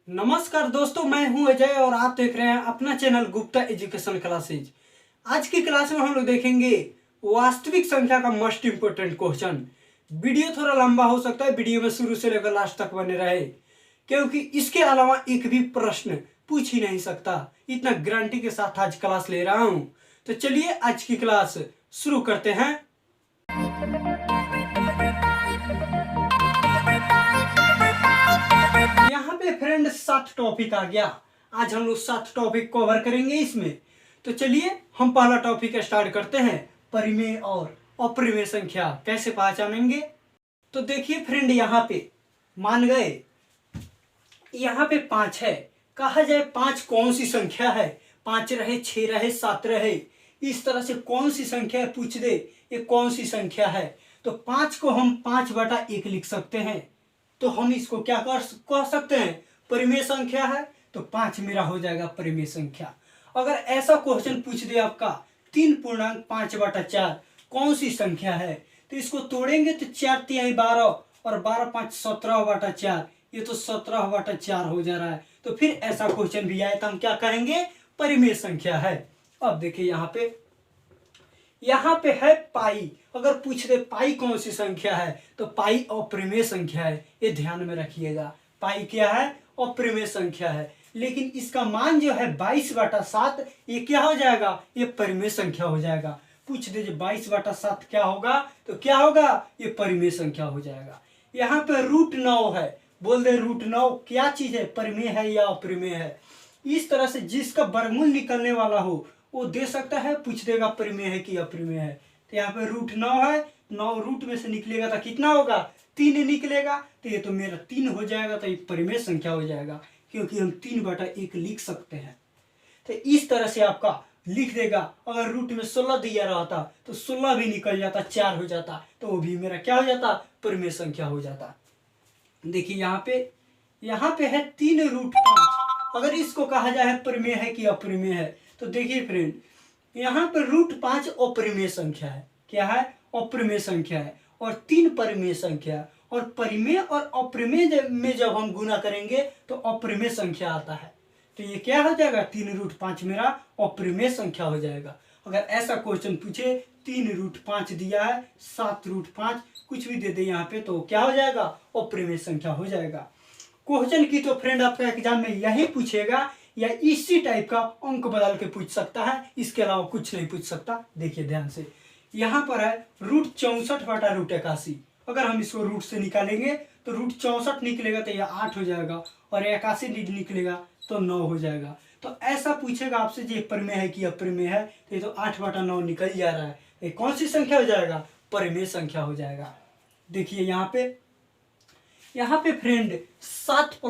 नमस्कार दोस्तों, मैं हूं अजय और आप देख रहे हैं अपना चैनल गुप्ता एजुकेशन क्लासेज। आज की क्लास में हम लोग देखेंगे वास्तविक संख्या का मोस्ट इंपोर्टेंट क्वेश्चन। वीडियो थोड़ा लंबा हो सकता है, वीडियो में शुरू से लेकर लास्ट तक बने रहे, क्योंकि इसके अलावा एक भी प्रश्न पूछ ही नहीं सकता। इतना गारंटी के साथ आज क्लास ले रहा हूं। तो चलिए आज की क्लास शुरू करते हैं। यहाँ पे फ्रेंड 7 टॉपिक आ गया। आज हम लोग 7 टॉपिक कवर करेंगे इसमें। तो चलिए हम पहला टॉपिक स्टार्ट करते हैं, परिमेय और अपरिमेय संख्या कैसे पहचानेंगे। तो देखिए फ्रेंड, यहाँ पे मान गए, यहाँ पे 5 है। कहा जाए 5 कौन सी संख्या है, 5 रहे, 6 रहे, 7 रहे, इस तरह से कौन सी संख्या है पूछ दे, ये कौन सी संख्या है। तो 5 को हम 5/1 लिख सकते हैं। तो हम इसको क्या कह सकते हैं, परिमेय संख्या है। तो 5 मेरा हो जाएगा परिमेय संख्या। अगर ऐसा क्वेश्चन पूछ दे आपका 3.5/4 कौन सी संख्या है, तो इसको तोड़ेंगे तो 4 तिहाई 12 और 12 5 17/4, ये तो 17/4 हो जा रहा है। तो फिर ऐसा क्वेश्चन भी आए तो हम क्या कहेंगे, परिमेय संख्या है। अब देखिए यहाँ पे है पाई। अगर पूछ दे पाई कौन सी संख्या है, तो पाई अपरिमेय संख्या है, ये ध्यान में रखिएगा। पाई क्या है, अपरिमेय संख्या है। लेकिन इसका मान जो है 22/7, ये क्या हो जाएगा, ये परिमेय संख्या हो जाएगा। पूछ दे 22/7 क्या होगा, तो क्या होगा, ये परिमेय संख्या हो जाएगा। यहाँ पे √9 है। बोल दे √9 क्या चीज है, परिमेय है या अपरिमेय है। इस तरह से जिसका वर्गमूल निकलने वाला हो वो दे सकता है, पूछ देगा परिमेय है कि अपरिमेय है। तो यहाँ पे √9 है, 9 रूट में से निकलेगा तो कितना होगा, 3 निकलेगा। तो ये तो मेरा 3 हो जाएगा, तो ये परिमेय संख्या हो जाएगा, क्योंकि हम 3/1 लिख सकते हैं। तो इस तरह से आपका लिख देगा। अगर रूट में 16 दिया रहता तो 16 भी निकल जाता, 4 हो जाता, तो वो भी मेरा क्या हो जाता, परिमेय संख्या हो जाता। देखिए यहाँ पे है 3√5। अगर इसको कहा जाए परिमेय है कि अपरिमेय है, तो देखिए फ्रेंड, यहाँ पर √5 अपरिमेय संख्या है। क्या है, अपरिमेय संख्या है। और 3 परिमेय संख्या है। और परिमेय और अपरिमेय में जब हम गुना करेंगे तो अपरिमेय संख्या आता है। तो ये क्या हो जाएगा, 3√5 मेरा अपरिमेय संख्या हो जाएगा। अगर ऐसा क्वेश्चन पूछे 3√5 दिया है, 7√5 कुछ भी दे दे यहाँ पे, तो क्या हो जाएगा, अपरिमेय संख्या हो जाएगा। क्वेश्चन की तो फ्रेंड आपका एग्जाम में यही पूछेगा, या इसी टाइप का अंक बदल के पूछ सकता है, इसके अलावा कुछ नहीं पूछ सकता। देखिए ध्यान से, यहाँ पर है √64/81। अगर हम इसको रूट से निकालेंगे तो √64 निकलेगा तो यह 8 हो जाएगा, और 81 निकलेगा तो 9 हो जाएगा। तो ऐसा पूछेगा आपसे, ये परिमेय है कि अपरिमेय है, तो ये तो 8/9 निकल जा रहा है। ये कौन सी संख्या हो जाएगा, परिमेय संख्या हो जाएगा। देखिए यहाँ पे फ्रेंड 7 +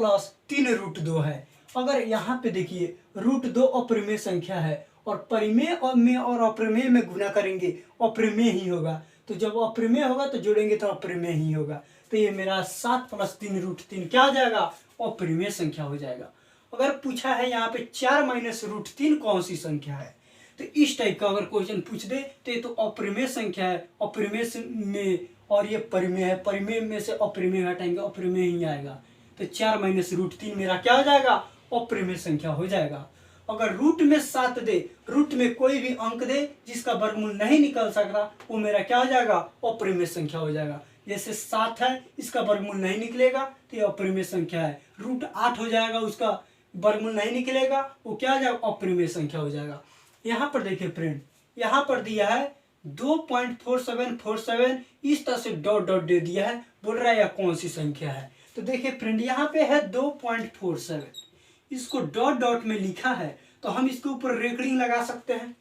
3√2 है। अगर यहाँ पे देखिए √2 अपरिमेय संख्या है, और परिमेय और अपरिमेय में गुना करेंगे अपरिमेय ही होगा। तो जब अपरिमेय होगा तो जोड़ेंगे तो अपरिमेय ही होगा। तो ये मेरा 7 + 3√3 क्या हो जाएगा, अपरिमेय संख्या हो जाएगा। अगर पूछा है यहाँ पे 4 - √3 कौन सी संख्या है, तो इस टाइप का अगर क्वेश्चन पूछ दे तो ये तो अपरिमेय संख्या है, अपरिमेय में, और ये परिमेय है, परिमेय में से अपरिमेय हटाएंगे, अपरिमेय ही आएगा। तो 4 - √3 मेरा क्या हो जाएगा, अपरिमेय संख्या हो जाएगा। अगर रूट में 7 दे, रूट में कोई भी अंक दे जिसका वर्गमूल नहीं निकल सकता, वो मेरा क्या हो जाएगा, अपरिमेय संख्या हो जाएगा। जैसे 7 है, इसका वर्गमूल नहीं निकलेगा तो ये अपरिमेय संख्या है। √8 हो जाएगा, उसका वर्गमूल नहीं निकलेगा, वो क्या हो जाएगा, अपरिमेय संख्या हो जाएगा। यहाँ पर देखिए फ्रेंड, यहाँ पर दिया है 2.4747, इस तरह से डॉट डॉट दे दिया है, बोल रहा है यह कौन सी संख्या है। तो देखिए फ्रेंड, यहाँ पे है 2.47, इसको डॉट डॉट में लिखा है, तो हम इसके ऊपर रेखड़िंग लगा सकते हैं।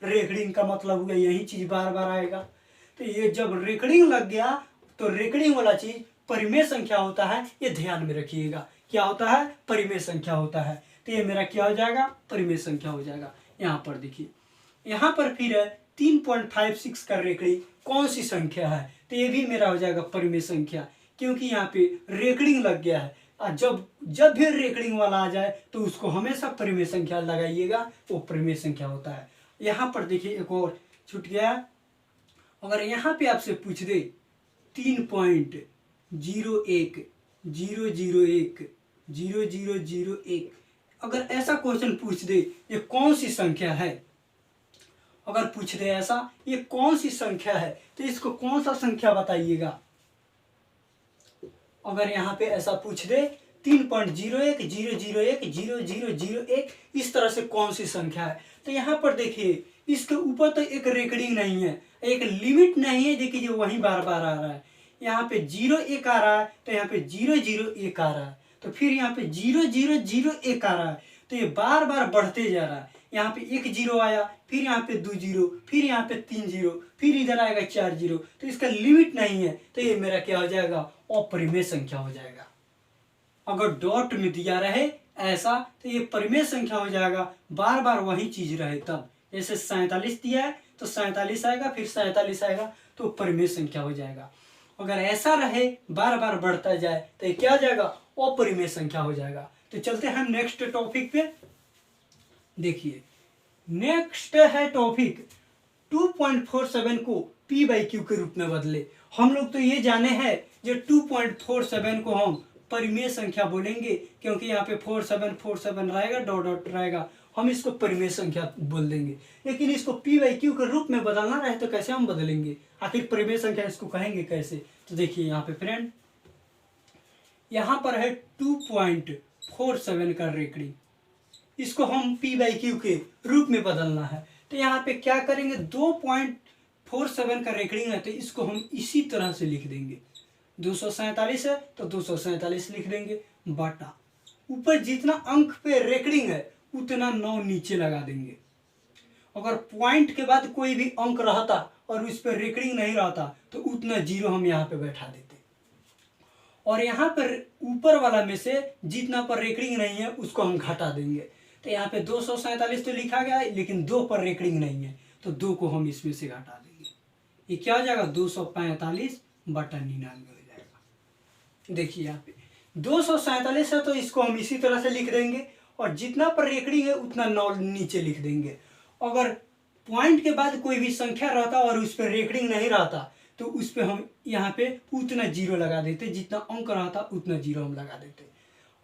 रेखड़िंग का मतलब हुआ यही चीज बार बार आएगा। तो ये जब रेखड़िंग लग गया तो रेखड़िंग वाला चीज परिमेय संख्या होता है, ये ध्यान में रखिएगा। क्या होता है, परिमेय संख्या होता है। तो ये मेरा क्या हो जाएगा, परिमेय संख्या हो जाएगा। यहाँ पर देखिए, यहाँ पर फिर है 3.56 का रेखड़ी कौन सी संख्या है, तो ये भी मेरा हो जाएगा परिमेय संख्या, क्योंकि यहाँ पे रेखड़िंग लग गया है। जब भी रेखड़िंग वाला आ जाए तो उसको हमेशा परिमेय संख्या लगाइएगा, वो परिमेय संख्या होता है। यहाँ पर देखिए एक और छूट गया। अगर यहाँ पे आपसे पूछ दे 3.01001 0001। अगर ऐसा क्वेश्चन पूछ दे ये कौन सी संख्या है, अगर पूछ दे ऐसा ये कौन सी संख्या है, तो इसको कौन सा संख्या बताइएगा। अगर यहाँ पे ऐसा पूछ दे 3.01 001 0001 इस तरह से कौन सी संख्या है, तो यहाँ पर देखिए इसके ऊपर तो एक रेकॉर्डिंग नहीं है, एक लिमिट नहीं है। देखिए जो वहीं बार बार आ रहा है, यहाँ पे 01 आ रहा है, तो यहाँ पे 001 आ रहा है, तो फिर यहाँ पे 0001 आ रहा है, तो ये बार बार बढ़ते जा रहा है। यहाँ पे 1 जीरो आया, फिर यहाँ पे 2 जीरो, फिर यहाँ पे 3 जीरो, फिर इधर आएगा 4 जीरो, तो इसका लिमिट नहीं है, तो ये मेरा क्या हो जाएगा, अपरिमेय संख्या हो जाएगा। अगर डॉट में दिया रहे ऐसा तो ये परिमेय संख्या हो जाएगा, बार बार वही चीज रहे तब। जैसे 47 दिया है तो 47 आएगा, फिर 47 आएगा, तो परिमेय संख्या हो जाएगा। अगर ऐसा रहे बार बार बढ़ता जाए तो ये क्या हो जाएगा, अपरिमेय संख्या हो जाएगा। तो चलते हैं हम नेक्स्ट टॉपिक पे। देखिए नेक्स्ट है टॉपिक 2.47 को p/q के रूप में बदले। हम लोग तो ये जाने हैं जो 2.47 को हम परिमेय संख्या बोलेंगे, क्योंकि यहाँ पे 4747 रहेगा, डॉट डॉट रहेगा, हम इसको परिमेय संख्या बोल देंगे। लेकिन इसको p/q के रूप में बदलना रहे तो कैसे हम बदलेंगे, आखिर परिमेय संख्या इसको कहेंगे कैसे। तो देखिए यहाँ पे फ्रेंड, यहाँ पर है 2.47 का रेकड़ी, इसको हम p/q के रूप में बदलना है। तो यहाँ पे क्या करेंगे, 2.47 का रेकड़िंग है तो इसको हम इसी तरह से लिख देंगे। 247 है तो 247 लिख देंगे, बटा ऊपर जितना अंक पे रेकड़िंग है उतना 9 नीचे लगा देंगे। अगर पॉइंट के बाद कोई भी अंक रहता और उस पर रेकड़िंग नहीं रहता तो उतना जीरो हम यहाँ पे बैठा देते, और यहाँ पर ऊपर वाला में से जितना पर रेकड़िंग नहीं है उसको हम घटा देंगे। तो यहाँ पे 247 तो लिखा गया है, लेकिन 2 पर रेकड़िंग नहीं है, तो 2 को हम इसमें से घटा देंगे। ये क्या हो जाएगा, 245 बटा 99 हो जाएगा। देखिए यहाँ पे 247 है तो इसको हम इसी तरह से लिख देंगे, और जितना पर रेकड़िंग है उतना 9 नीचे लिख देंगे। अगर पॉइंट के बाद कोई भी संख्या रहता और उस पर रेकड़िंग नहीं रहता तो उस पर हम यहाँ पे उतना जीरो लगा देते, जितना अंक रहता उतना जीरो हम लगा देते,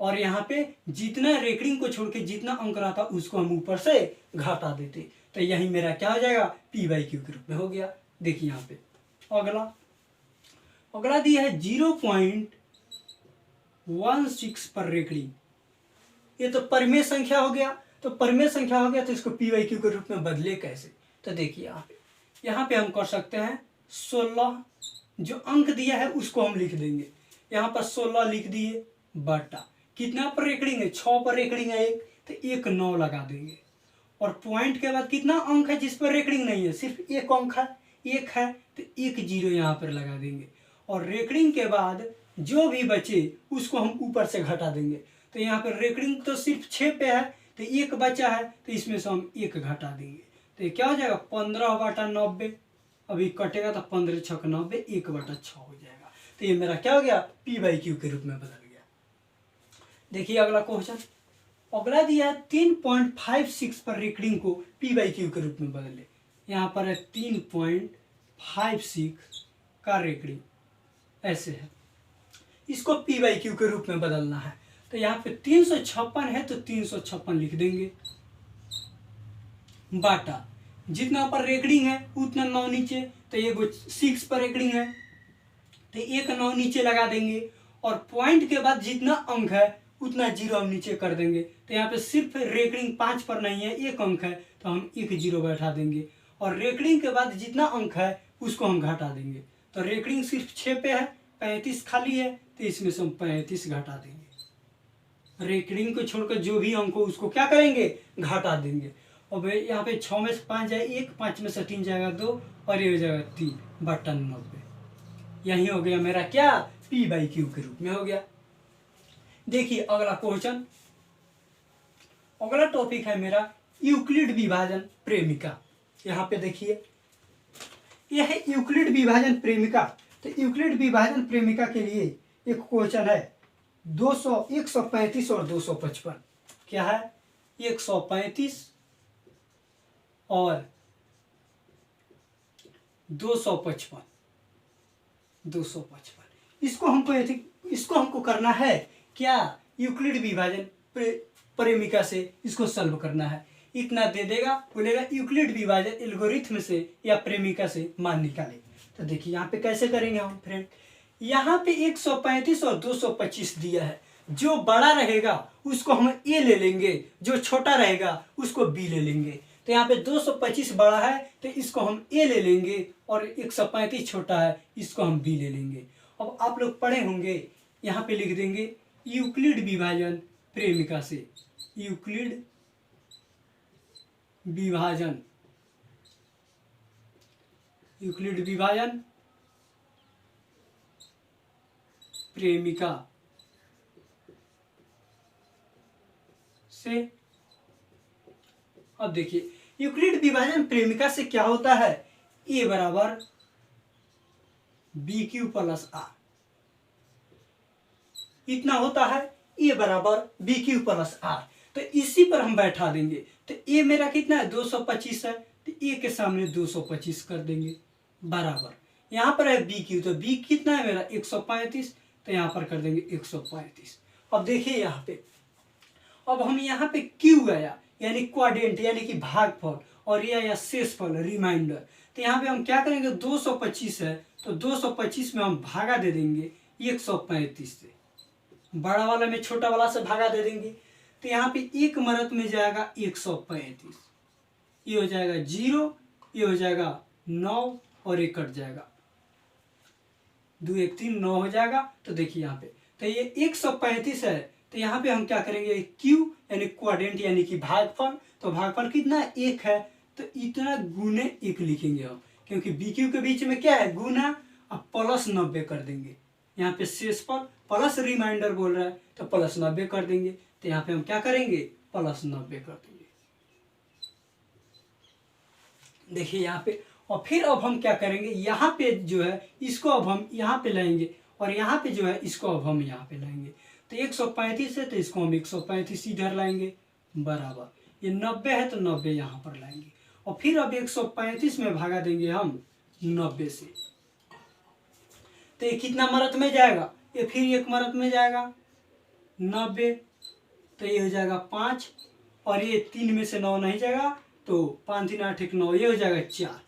और यहाँ पे जितना रेकड़िंग को छोड़ के जितना अंक रहता उसको हम ऊपर से घटा देते। तो यही मेरा क्या हो जाएगा, p/q के रूप में हो गया। देखिए यहाँ पे अगला दिया है 0.16 पर रेकड़िंग, ये तो परिमेय संख्या हो गया। तो परिमेय संख्या हो गया तो इसको p/q के रूप में बदले कैसे। तो देखिए यहाँ पे हम कर सकते हैं 16, जो अंक दिया है उसको हम लिख देंगे, यहाँ पर 16 लिख दिए, बटा कितना पर रेकड़िंग है, 6 पर रेकड़िंग है एक, तो 1 9 लगा देंगे, और पॉइंट के बाद कितना अंक है जिस पर रेकड़िंग नहीं है, सिर्फ एक अंक है, 1 है, तो 1 जीरो यहाँ पर लगा देंगे, और रेकड़िंग के बाद जो भी बचे उसको हम ऊपर से घटा देंगे। तो यहाँ पर रेकड़िंग तो सिर्फ 6 पे है, तो 1 बचा है, तो इसमें से हम 1 घटा देंगे। तो ये क्या हो जाएगा, 15 बटा 90, अभी कटेगा तो 15 6 90, 1 बटा 6 हो जाएगा। तो ये मेरा क्या हो गया, p/q के रूप में बदल गया। देखिए अगला क्वेश्चन, अगला दिया है 3.56 पर रेकड़िंग को p/q के रूप में बदले। यहाँ पर है 3.56 का रेकड़िंग ऐसे है, इसको p/q के रूप में बदलना है। तो यहाँ पे 356 है तो 356 लिख देंगे, बाटा जितना पर रेकड़िंग है उतना 9 नीचे, तो ये 6 पर रेकड़िंग है तो 1 9 नीचे लगा देंगे, और पॉइंट के बाद जितना अंक है उतना जीरो हम नीचे कर देंगे। तो यहाँ पे सिर्फ रेकड़िंग 5 पर नहीं है, 1 अंक है, तो हम 1 जीरो बैठा देंगे, और रेकड़िंग के बाद जितना अंक है उसको हम घटा देंगे। तो रेकड़िंग सिर्फ 6 पे है, 35 खाली है, तो इसमें से हम 35 घटा देंगे। रेकड़िंग को छोड़कर जो भी अंक हो उसको क्या करेंगे, घटा देंगे। और यहाँ पे 6 में से 5 जाए 1, 5 में से 3 जाएगा 2, और ये हो जाएगा 3 बटा 90। यही हो गया मेरा क्या, p/q के रूप में हो गया। देखिए अगला क्वेश्चन, अगला टॉपिक है मेरा यूक्लिड विभाजन प्रेमिका। यहाँ पे देखिए यह है यूक्लिड विभाजन प्रेमिका। तो यूक्लिड विभाजन प्रेमिका के लिए एक क्वेश्चन है 135 और 255। क्या है, 135 और 255। इसको हमको करना है क्या, यूक्लिड विभाजन प्रेमिका से इसको सॉल्व करना है। इतना दे देगा, बोलेगा यूक्लिड विभाजन एल्गोरिथम से या प्रेमिका से मान निकाले। तो देखिए यहाँ पे कैसे करेंगे हम फ्रेंड। यहाँ पे 135 और 225 दिया है, जो बड़ा रहेगा उसको हम ए ले लेंगे, जो छोटा रहेगा उसको बी ले लेंगे। तो यहाँ पे 225 बड़ा है तो इसको हम ए ले लेंगे, और 135 छोटा है इसको हम बी ले लेंगे। अब आप लोग पढ़े होंगे, यहाँ पे लिख देंगे यूक्लिड विभाजन प्रेमिका से, यूक्लिड विभाजन, यूक्लिड विभाजन प्रेमिका से। अब देखिए यूक्लिड विभाजन प्रेमिका से क्या होता है, ए बराबर बी क्यू प्लस आर, इतना होता है, ए बराबर बी क्यू प्लस आर। तो इसी पर हम बैठा देंगे। तो ए मेरा कितना है 225 है, तो ए के सामने 225 कर देंगे बराबर, यहाँ पर है बी क्यू, तो बी कितना है मेरा 135, तो यहाँ पर कर देंगे 135। अब देखिए यहाँ पे, अब हम यहाँ पे क्यू आया यानी क्वाड्रेंट यानी कि भागफल, और ये आया शेषफल रिमाइंडर। तो यहाँ पे हम क्या करेंगे, 225 है तो 225 में हम भागा दे देंगे 135 से, बड़ा वाला में छोटा वाला से भागा दे देंगे। तो यहाँ पे एक मरत में जाएगा 135, ये हो जाएगा 0, ये हो जाएगा 9 और ये कट जाएगा, 2 1 3 9 हो जाएगा। तो देखिए यहाँ पे, तो ये 135 है, तो यहाँ पे हम क्या करेंगे, क्यू यानी क्वाड्रेंट यानी कि भागफल, तो भागफल कितना है 1 है, तो इतना गुने 1 लिखेंगे हम, क्योंकि बी क्यू के बीच में क्या है गुना, अब प्लस 90 कर देंगे। यहाँ पे शेषफल प्लस रिमाइंडर बोल रहा है तो प्लस 90 कर देंगे। तो यहाँ पे हम क्या करेंगे, प्लस 90 कर देंगे। देखिए यहाँ पे, और फिर अब हम क्या करेंगे, यहाँ पे जो है इसको अब हम यहाँ पे लाएंगे, और यहाँ पे जो है इसको अब हम यहाँ पे लाएंगे। तो 135 है तो इसको हम 135 इधर लाएंगे बराबर, ये 90 है तो 90 यहाँ पर लाएंगे, और फिर अब 135 में भागा देंगे हम 90 से। तो ये कितना मरत में जाएगा, ये फिर एक मरत में जाएगा 90, तो ये हो जाएगा 5, और ये 3 में से 9 नहीं जाएगा, तो 5 3 8 1 9, ये हो जाएगा 4,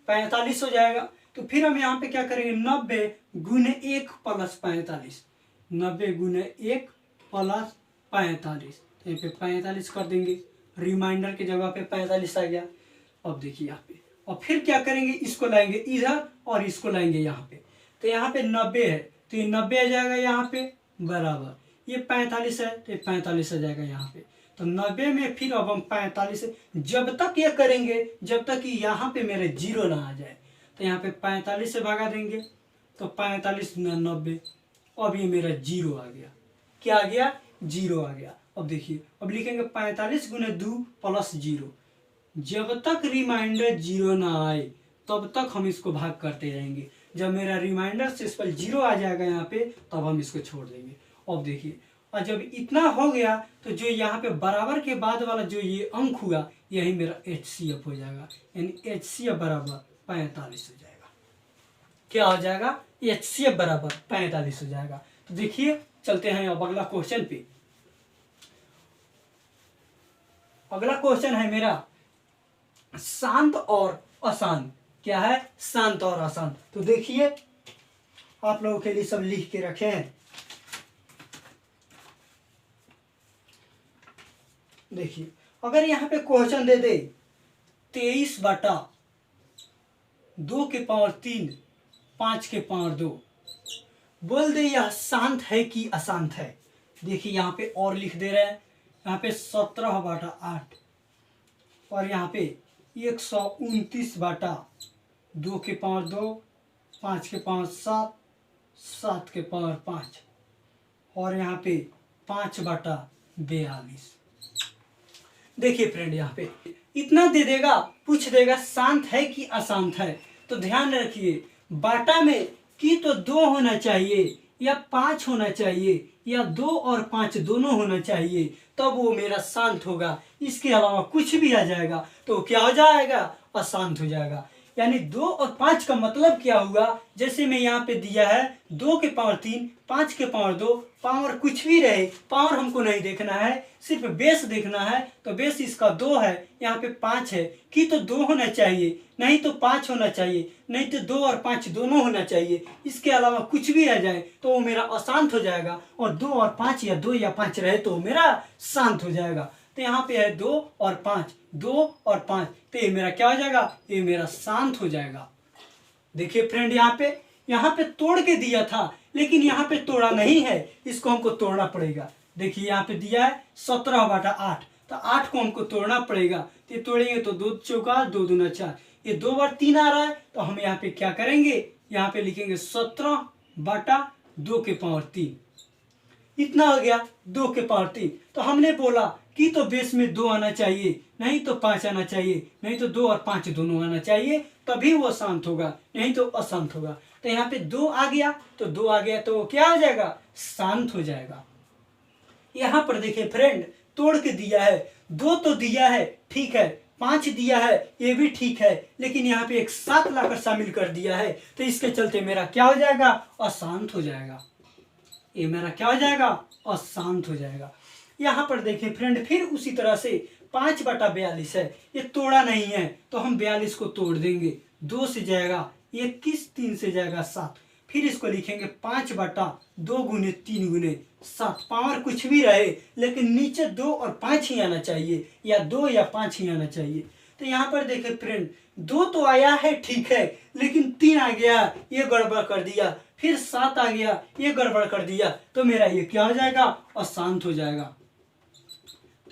45 हो जाएगा। तो फिर हम यहाँ पे क्या करेंगे, 90 गुने 1 प्लस 45, 90 गुने 1 प्लस 45, तो यहाँ पे 45 कर देंगे, रिमाइंडर की जगह पे 45 आ गया। अब देखिए यहाँ पे, और फिर क्या करेंगे, इसको लाएंगे इधर और इसको लाएंगे यहाँ पे। तो यहाँ पे 90 है तो ये 90 आ जाएगा यहाँ पे बराबर, ये 45 है तो ये 45 आ जाएगा यहाँ पे। तो 90 में फिर अब हम 45, जब तक ये करेंगे जब तक कि यहाँ पे मेरे 0 ना आ जाए। तो यहाँ पे 45 से भागा देंगे, तो 45 गुना 90, अब ये मेरा 0 आ गया। क्या आ गया, 0 आ गया। अब देखिए, अब लिखेंगे 45 गुना 2 प्लस 0, जब तक रिमाइंडर 0 ना आए तब तक हम इसको भाग करते रहेंगे। जब मेरा रिमाइंडर से इस पर 0 आ जाएगा यहाँ पे, तब हम इसको छोड़ देंगे। अब देखिए, और जब इतना हो गया तो जो यहाँ पे बराबर के बाद वाला जो ये अंक हुआ, यही मेरा HCF हो जाएगा, यानी HCF बराबर 45 हो जाएगा। क्या हो जाएगा, HCF बराबर 45 हो जाएगा। तो देखिए, चलते हैं अब अगला क्वेश्चन पे। अगला क्वेश्चन है मेरा शांत और अशांत। क्या है, शांत और अशांत। तो देखिए, आप लोगों के लिए सब लिख के रखे हैं। देखिए, अगर यहाँ पे क्वेश्चन दे दे 23/2 5/2, बोल दे यह शांत है कि अशांत है। देखिए यहाँ पे और लिख दे रहे हैं, यहाँ पे 17/8, और यहाँ पे 129/2 5/7 7/5, और यहाँ पे 5/42। देखिए फ्रेंड, यहाँ पे इतना दे देगा, पूछ देगा शांत है कि अशांत है। तो ध्यान रखिए, बाटा में कि तो 2 होना चाहिए या 5 होना चाहिए, या 2 और 5 दोनों होना चाहिए, तब वो मेरा शांत होगा। इसके अलावा कुछ भी आ जाएगा तो क्या हो जाएगा, अशांत हो जाएगा। यानी 2 और 5 का मतलब क्या हुआ, जैसे मैं यहाँ पे दिया है 2 के पावर 3, 5 के पावर 2, पावर कुछ भी रहे, पावर हमको नहीं देखना है, सिर्फ बेस देखना है। तो बेस इसका 2 है, यहाँ पे 5 है कि तो 2 होना चाहिए, नहीं तो 5 होना चाहिए, नहीं तो 2 और 5 दोनों होना चाहिए। इसके अलावा कुछ भी आ जाए तो वो मेरा अशांत हो जाएगा, और 2 और 5 या 2 या 5 रहे तो वो मेरा शांत हो जाएगा। तो यहाँ पे है 2 और 5, 2 और 5, तो ये मेरा क्या हो जाएगा, ये मेरा शांत हो जाएगा। देखिए फ्रेंड, यहाँ पे तोड़ के दिया था, लेकिन यहाँ पे तोड़ा नहीं है, इसको हमको तोड़ना पड़ेगा। देखिए यहाँ पे दिया है 17/8, तो 8 को हमको तोड़ना पड़ेगा। तो ये तोड़ेंगे तो 2 चौका 2 दूना 4, ये 2 बार 3 आ रहा है, तो हम यहाँ पे क्या करेंगे, यहाँ पे लिखेंगे 17/2 के पावर 3। इतना हो गया 2 के पावर 3। तो हमने बोला कि तो बेस में 2 आना चाहिए, नहीं तो 5 आना चाहिए, नहीं तो 2 और 5 दोनों आना चाहिए, तभी वो शांत होगा, नहीं तो अशांत होगा। तो यहाँ पे 2 आ गया, तो 2 आ गया तो क्या हो जाएगा, शांत हो जाएगा। यहाँ पर देखिए फ्रेंड, तोड़ के दिया है, 2 तो दिया है, ठीक है, 5 दिया है, ये भी ठीक है, लेकिन यहाँ पे एक 7 लाकर शामिल कर दिया है, तो इसके चलते मेरा क्या हो जाएगा, अशांत हो जाएगा। ये मेरा क्या हो जाएगा, अशांत हो जाएगा। यहाँ पर देखिए फ्रेंड, फिर उसी तरह से 5/42 है, ये तोड़ा नहीं है, तो हम 42 को तोड़ देंगे। 2 से जाएगा 21, 3 से जाएगा 7, फिर इसको लिखेंगे 5/2 गुने 3 गुने 7। पावर कुछ भी रहे, लेकिन नीचे 2 और 5 ही आना चाहिए, या 2 या 5 ही आना चाहिए। तो यहाँ पर देखिए फ्रेंड, 2 तो आया है, ठीक है, लेकिन 3 आ गया, ये गड़बड़ कर दिया, फिर 7 आ गया, ये गड़बड़ कर दिया, तो मेरा ये क्या हो जाएगा, अशांत हो जाएगा।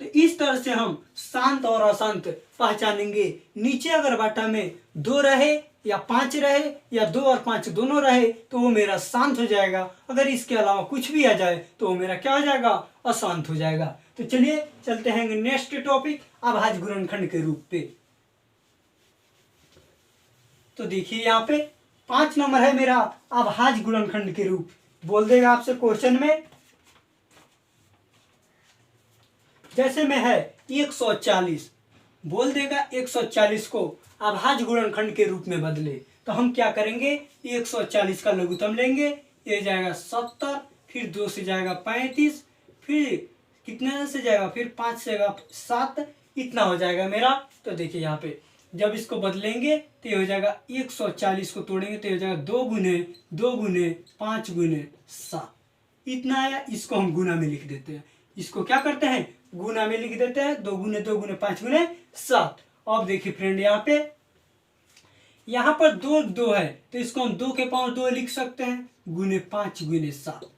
तो इस तरह से हम शांत और अशांत पहचानेंगे। नीचे अगर बाटा में 2 रहे या 5 रहे, या 2 और 5 दोनों रहे, तो वो मेरा शांत हो जाएगा। अगर इसके अलावा कुछ भी आ जाए तो वो मेरा क्या हो जाएगा, अशांत हो जाएगा। तो चलिए चलते हैं नेक्स्ट टॉपिक, अभाज्य गुणनखंड के रूप पे। तो देखिए यहाँ पे 5 नंबर है मेरा अभाज्य गुणनखंड के रूप। बोल देगा आपसे क्वेश्चन में, जैसे में है 140, बोल देगा 140 को अभाज्य गुणनखंड के रूप में बदले, तो हम क्या करेंगे, 140 का लघुत्तम लेंगे, ये जाएगा 70, फिर 2 से जाएगा 35, फिर कितने से जाएगा, फिर 5 से जाएगा 7, इतना हो जाएगा मेरा। तो देखिए यहाँ पे जब इसको बदलेंगे तो ये हो जाएगा 140 को तोड़ेंगे तो ये हो जाएगा 2 गुने 2 गुने 5 गुने 7, इतना आया। इसको हम गुना में लिख देते हैं, इसको क्या करते हैं, गुना में लिख देते हैं, 2 गुने 2 गुने 5 गुने 7। अब देखिए फ्रेंड, यहाँ पर 2 2 है, तो इसको हम 2 के पावर 2 लिख सकते हैं, गुने 5 गुने 7।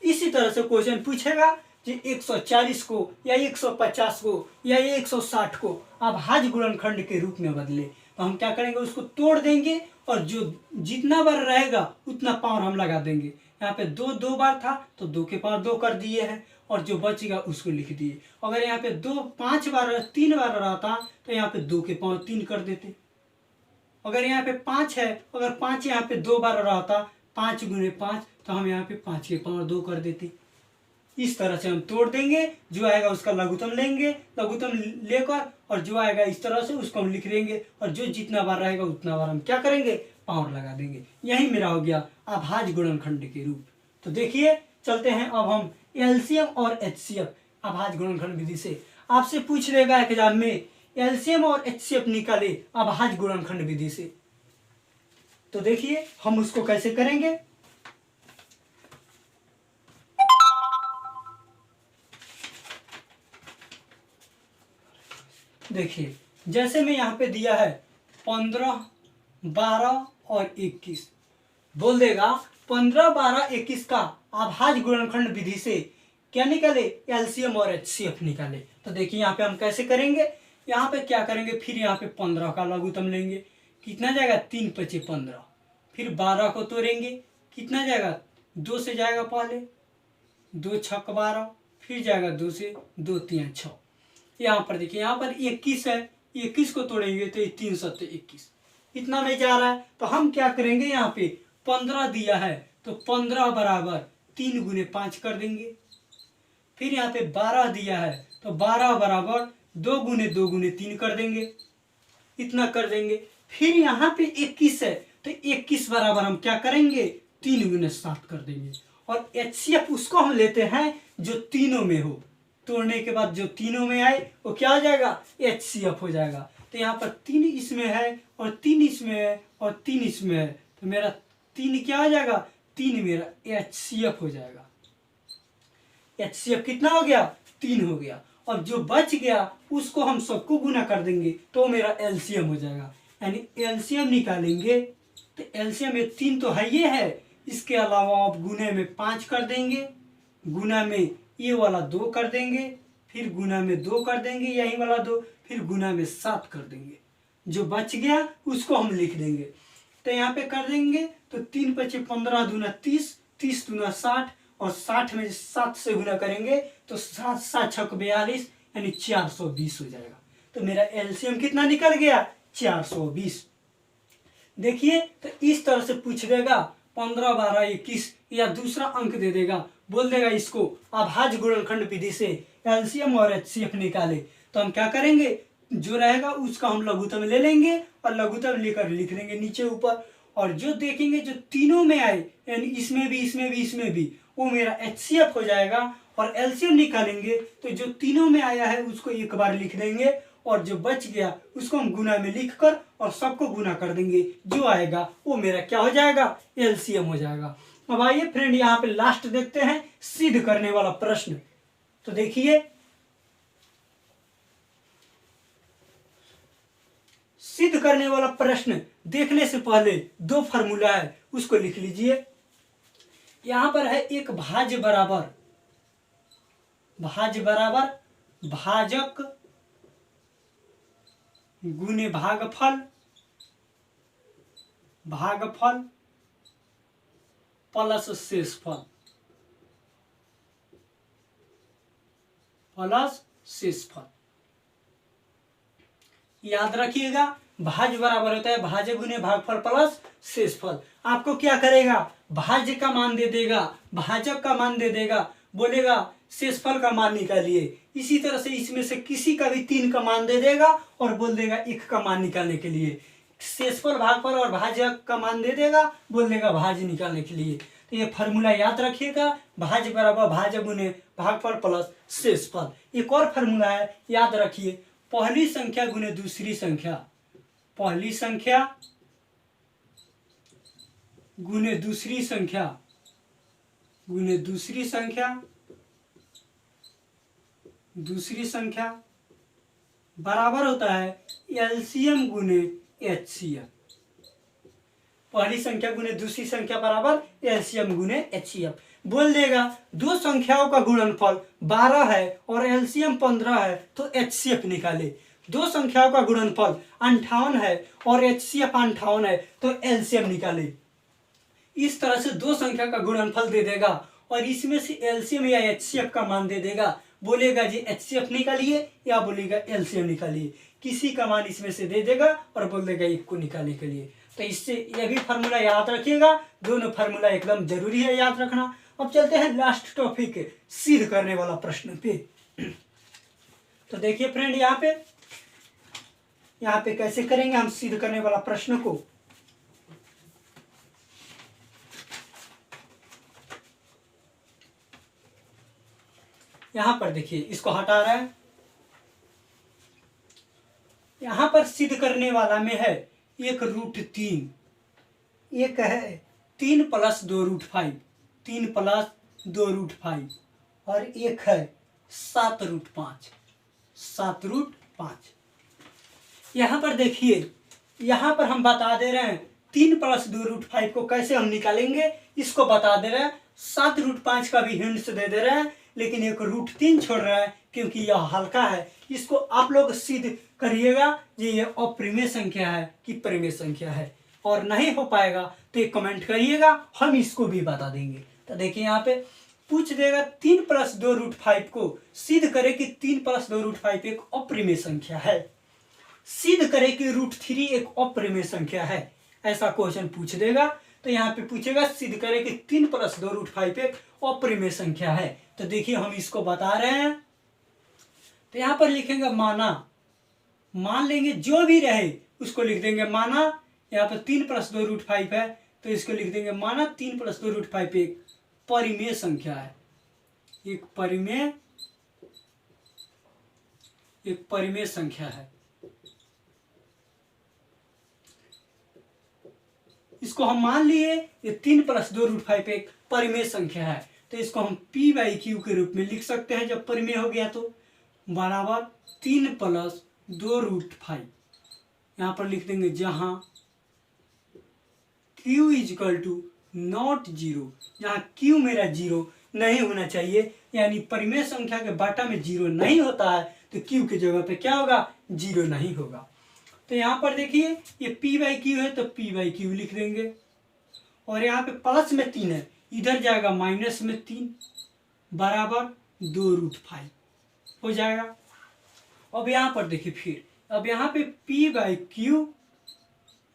इसी तरह से क्वेश्चन पूछेगा कि 140 को या 150 को या 160 को अभाज्य गुणनखंड के रूप में बदले, तो हम क्या करेंगे, उसको तोड़ देंगे, और जो जितना बार रहेगा उतना पावर हम लगा देंगे। यहाँ पे 2 2 बार था तो 2 के पावर 2 कर दिए हैं, और जो बचेगा उसको लिख दिए। अगर यहाँ पे 2 5 बार 3 बार रहता तो यहाँ पे 2 के पावर 3 कर देते। अगर यहाँ पे 5 है, अगर 5 यहाँ पे 2 बार रहता, 5 गुने 5, तो हम यहाँ पे 5 के पावर 2 कर देते। इस तरह से हम तोड़ देंगे, जो आएगा उसका लघुत्तम लेंगे, लघुत्तम लेकर, और जो आएगा इस तरह से उसको हम लिख देंगे, और जो जितना बार रहेगा उतना बार हम क्या करेंगे, पावर लगा देंगे। यही मेरा हो गया अभाज्य गुणनखंड के रूप। तो देखिए चलते हैं अब हम एलसीएम और एचसीएफ अभाज्य गुणनखंड विधि से। आपसे पूछ लेगा एग्जाम में, एलसीएम और एचसीएफ निकाले अभाज्य गुणनखंड विधि से। तो देखिए हम उसको कैसे करेंगे। देखिए जैसे में यहाँ पे दिया है 15, 12 और 21, बोल देगा 15, 12, 21 का अभाज्य गुणनखंड विधि से क्या निकाले, एलसीएम और एचसीएफ निकाले। तो देखिए यहाँ पे हम कैसे करेंगे, यहाँ पे क्या करेंगे, फिर यहाँ पे 15 का लघुत्तम लेंगे, कितना जाएगा, 3 5 15, फिर 12 को तोड़ेंगे, कितना जाएगा, 2 से जाएगा पहले, 2 6 12, फिर जाएगा 2 से 2 3 6। यहाँ पर देखिए, यहाँ पर 21 है, 21 को तोड़ेंगे तो 3 7 21, इतना में जा रहा है। तो हम क्या करेंगे, यहाँ पे 15 दिया है तो 15 बराबर 3 गुने 5 कर देंगे। फिर यहाँ पे 12 दिया है तो 12 बराबर 2 गुने 3 कर देंगे, इतना कर देंगे। फिर यहाँ पे 21 है तो 21 बराबर हम क्या करेंगे 3 गुने 7 कर देंगे। और HCF उसको हम लेते हैं जो तीनों में हो, तोड़ने के बाद जो तीनों में आए वो क्या हो जाएगा HCF हो जाएगा। तो यहाँ पर 3 इसमें है और 3 इसमें है और 3 इसमें है, तो मेरा 3 क्या हो जाएगा 3 मेरा HCF हो जाएगा। HCF कितना हो गया 3 हो गया। और जो बच गया उसको हम सबको गुना कर देंगे तो मेरा LCM हो जाएगा। यानी LCM निकालेंगे तो LCM में 3 तो है ये है, इसके अलावा आप गुने में 5 कर देंगे, गुना में ये वाला 2 कर देंगे, फिर गुना में 2 कर देंगे यही वाला 2, फिर गुना में 7 कर देंगे। जो बच गया उसको हम लिख देंगे। तो यहाँ पे कर देंगे तो 3 बचे 15 दूना 30, 30 दूना 60 और 60 में 7 से गुना करेंगे तो 7 7 6 42 यानी 420 हो जाएगा। तो मेरा LCM कितना निकल गया 420। देखिए तो इस तरह से पूछ देगा 15 12 21 या दूसरा अंक दे देगा, बोल देगा इसको अभाज्य गुणनखंड विधि से LCM और HCF निकाले। तो हम क्या करेंगे जो रहेगा उसका हम लघुत्तम ले लेंगे और लघुत्तम लेकर लिख देंगे नीचे ऊपर। और जो देखेंगे जो तीनों में आए यानी इसमें भी इसमें भी इसमें भी वो मेरा HCF हो जाएगा। और LCM निकालेंगे तो जो तीनों में आया है उसको एक बार लिख देंगे और जो बच गया उसको हम गुना में लिखकर और सबको गुना कर देंगे, जो आएगा वो मेरा क्या हो जाएगा LCM हो जाएगा। अब आइए फ्रेंड यहाँ पे लास्ट देखते हैं सिद्ध करने वाला प्रश्न। तो देखिए सिद्ध करने वाला प्रश्न देखने से पहले 2 फार्मूला है उसको लिख लीजिए। यहां पर है एक भाज्य बराबर भाजक गुने भागफल प्लस शेषफल। याद रखिएगा भाज्य बराबर होता है भाज्य गुने भागफल प्लस शेषफल। आपको क्या करेगा भाज्य का मान दे देगा, भाजक का मान दे देगा, बोलेगा शेषफल का मान निकालिए। इसी तरह से इसमें से किसी का भी 3 का मान दे देगा और बोल देगा 1 का मान निकालने के लिए। शेषफल भागफल और भाजक का मान दे देगा, बोल देगा भाज्य निकालने के लिए। तो ये फार्मूला याद रखिएगा भाज्य बराबर भाज्य गुने भागफल प्लस शेषफल। एक और फार्मूला है याद रखिए पहली संख्या गुने दूसरी संख्या, पहली संख्या गुने दूसरी संख्या गुने दूसरी संख्या बराबर होता है LCM गुने HCF। पहली संख्या गुने दूसरी संख्या बराबर LCM गुने HCF। बोल देगा 2 संख्याओं का गुणनफल 12 है और LCM 15 है तो HCF निकाले। 2 संख्याओं का गुणनफल 58 है और HCF 58 है तो LCM निकाले। इस तरह से 2 संख्या का गुणनफल दे देगा और इसमें से LCM या HCF का मान दे देगा, बोलेगा जी HCF निकालिए या बोलेगा LCM निकालिए। किसी का मान इसमें से दे देगा और बोल देगा 1 को निकालने के लिए। तो इससे यह भी फार्मूला याद रखिएगा, दोनों फार्मूला एकदम जरूरी है याद रखना। अब चलते हैं लास्ट टॉपिक सिद्ध करने वाला प्रश्न पे। तो देखिए फ्रेंड यहाँ पे कैसे करेंगे हम सिद्ध करने वाला प्रश्न को। यहां पर देखिए इसको हटा रहा है, यहां पर सिद्ध करने वाला में है 1√3, एक है 3 + 2√5, 3 + 2√5 और एक है 7√5, 7√5। यहाँ पर देखिए यहाँ पर हम बता दे रहे हैं 3 + 2√5 को कैसे हम निकालेंगे इसको बता दे रहे हैं। 7√5 का भी हिंट्स दे दे रहे हैं, लेकिन एक √3 छोड़ रहा है क्योंकि यह हल्का है। इसको आप लोग सिद्ध करिएगा कि ये अप्रिमेय संख्या है कि परिमेय संख्या है, और नहीं हो पाएगा तो एक कमेंट करिएगा, हम इसको भी बता देंगे। तो देखिए यहाँ पे पूछ देगा 3 + 2√5 को सिद्ध करे कि 3 + 2√5 एक अप्रिमेय संख्या है, सिद्ध करे कि √3 एक अप्रिमेय संख्या है, ऐसा क्वेश्चन पूछ देगा। तो यहाँ पे पूछेगा सिद्ध करे कि 3 + 2√5 एक अप्रिमेय संख्या है। तो देखिए हम इसको बता रहे हैं। तो यहाँ पर लिखेंगे माना, मान लेंगे जो भी रहे उसको लिख देंगे माना यहाँ पे 3 + 2 √5 है, तो इसको लिख देंगे माना 3 + 2 √5 एक परिमेय संख्या है, एक परिमेय संख्या है। इसको हम मान लिए ये 3 + 2 √5 एक परिमेय संख्या है, तो इसको हम p/q के रूप में लिख सकते हैं जब परिमेय हो गया तो, बराबर 3 + 2 √5 यहाँ पर लिख देंगे, जहां q = नॉट 0, जहां q मेरा 0 नहीं होना चाहिए, यानी परिमेय संख्या के बाटा में 0 नहीं होता है, तो q की जगह पे क्या होगा, 0 नहीं होगा। तो यहाँ पर देखिए ये p/q है तो p/q लिख देंगे, और यहाँ पे प्लस में 3 है, इधर जाएगा माइनस में 3 बराबर 2 √5 हो जाएगा। अब यहाँ पर देखिए फिर, अब यहाँ पे p/q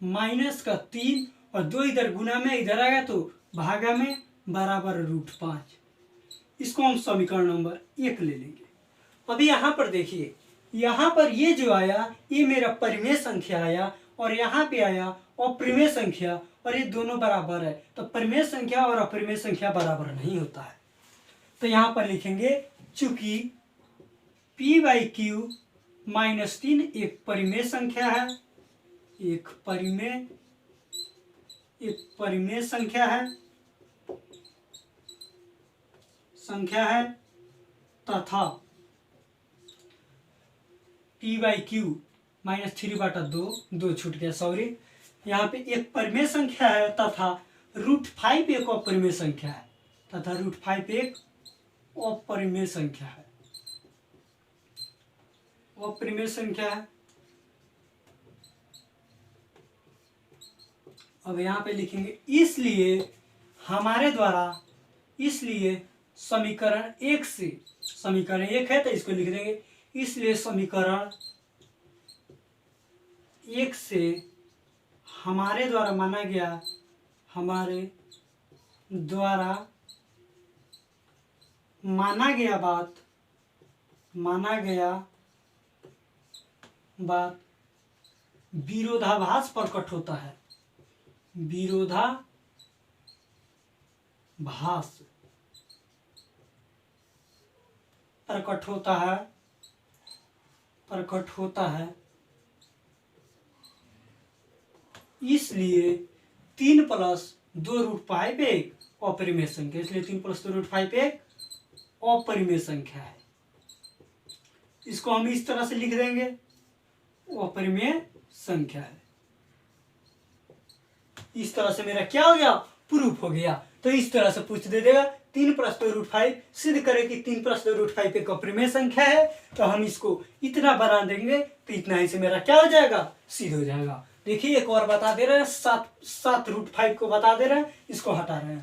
माइनस का 3 और 2 इधर गुना में इधर आएगा तो भागा में बराबर √5, इसको हम समीकरण नंबर 1 ले लेंगे। अभी यहाँ पर देखिए, यहाँ पर ये जो आया ये मेरा परिमेय संख्या आया, और यहाँ पे आया अप्रिमेय संख्या, और ये दोनों बराबर है, तो परिमेय संख्या और अप्रिमेय संख्या बराबर नहीं होता है। तो यहाँ पर लिखेंगे चूंकि p/q -3 एक परिमेय संख्या है, एक परिमेय संख्या है तथा p/q -3/2 2 छूट गया, सॉरी, यहाँ पे एक परिमेय संख्या है तथा √5 एक अपरिमेय संख्या है, तथा √5 एक अपरिमेय संख्या है, अपरिमेय संख्या है। अब यहाँ पे लिखेंगे इसलिए हमारे द्वारा, इसलिए समीकरण 1 से, समीकरण 1 है तो इसको लिख देंगे, इसलिए समीकरण 1 से हमारे द्वारा माना गया, हमारे द्वारा माना गया बात विरोधाभास प्रकट होता है, विरोधाभास प्रकट होता है, इसलिए 3 + 2 √5 एक अपरिमेय संख्या, इसलिए 3 + 2 √5 एक अपरिमेय संख्या है। इसको हम इस तरह से लिख देंगे, अपरिमेय संख्या है। इस तरह से मेरा क्या हो गया, प्रूफ हो गया। तो इस तरह से पूछ दे देगा 3 + 2 √5 सिद्ध करें कि 3 + 2 √5 एक अपरिमेय संख्या है, तो हम इसको इतना बना देंगे तो इतना ही से मेरा क्या हो जाएगा, सिद्ध हो जाएगा। देखिए एक और बता दे रहे हैं, 7 √5 को बता दे रहे हैं, इसको हटा रहे हैं।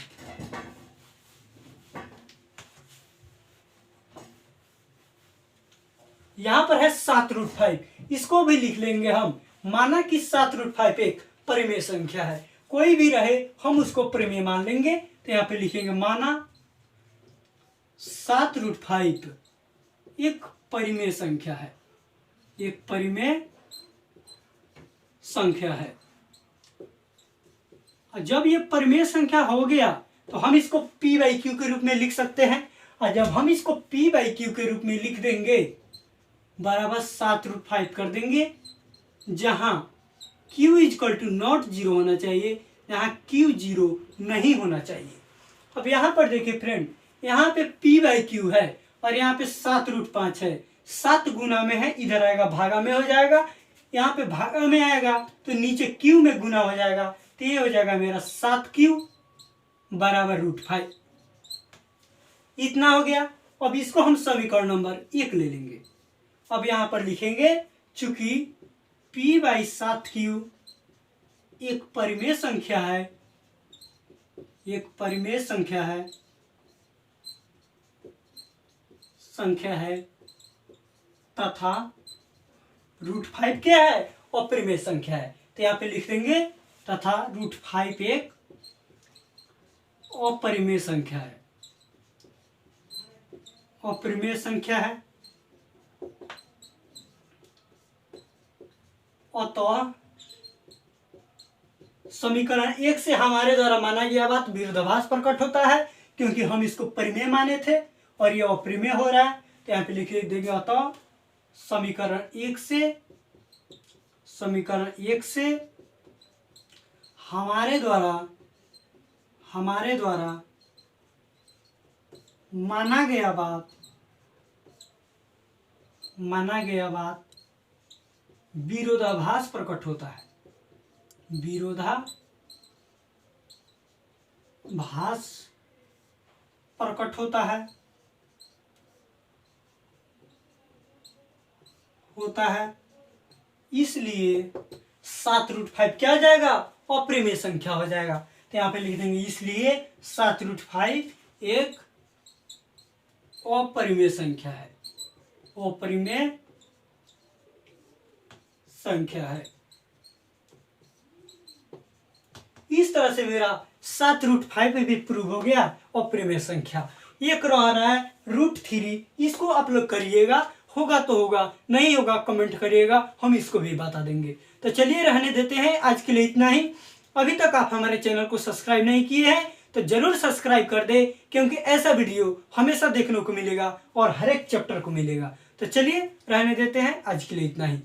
यहां पर है 7 √5, इसको भी लिख लेंगे हम, माना कि 7 √5 एक परिमेय संख्या है, कोई भी रहे हम उसको परिमेय मान लेंगे। तो यहाँ पे लिखेंगे माना 7 √5 एक परिमेय संख्या है, एक परिमेय संख्या है। जब ये परिमेय संख्या हो गया तो हम इसको p/q के रूप में लिख सकते हैं, और जब हम इसको p/q के रूप में लिख देंगे बराबर 7 √5 कर देंगे, जहां q = नॉट 0 होना चाहिए, जहां q 0 नहीं होना चाहिए। अब यहाँ पर देखिए फ्रेंड, यहाँ पे p/q है और यहाँ पे 7 √5 है, 7 गुना में है, इधर आएगा भागा में हो जाएगा, यहाँ पे भागा में आएगा तो नीचे q में गुना हो जाएगा, तो ये हो जाएगा मेरा 7q बराबर √5, इतना हो गया। अब इसको हम समीकरण नंबर 1 ले लेंगे। अब यहाँ पर लिखेंगे चूंकि p/7q एक परिमेय संख्या है, एक परिमेय संख्या है तथा √5 क्या है, अपरिमेय संख्या है, तो यहाँ पे लिख देंगे तथा √5 एक अपरिमेय संख्या है, अपरिमेय संख्या है। अतः समीकरण 1 से हमारे द्वारा माना गया बात विरोधाभास प्रकट होता है, क्योंकि हम इसको परिमेय माने थे और ये अप्रिमेय हो रहा है। तो यहाँ पे लिख देंगे अतः समीकरण 1 से हमारे द्वारा माना गया बात विरोधाभास प्रकट होता है। विरोधाभास प्रकट होता है इसलिए 7√5 क्या हो जाएगा? अप्रिमेय संख्या हो जाएगा। तो यहाँ पे लिख देंगे इसलिए 7√5 एक अपरिमेय संख्या है। अपरिमेय संख्या है। इस तरह से मेरा 7√5 भी प्रूव हो गया अप्रिमेय संख्या। एक रह रहा है √3, इसको आप लोग करिएगा, होगा तो होगा, नहीं होगा कमेंट करिएगा, हम इसको भी बता देंगे। तो चलिए रहने देते हैं, आज के लिए इतना ही। अभी तक आप हमारे चैनल को सब्सक्राइब नहीं किए हैं तो जरूर सब्सक्राइब कर दे, क्योंकि ऐसा वीडियो हमेशा देखने को मिलेगा और हर एक चैप्टर को मिलेगा। तो चलिए रहने देते हैं, आज के लिए इतना ही।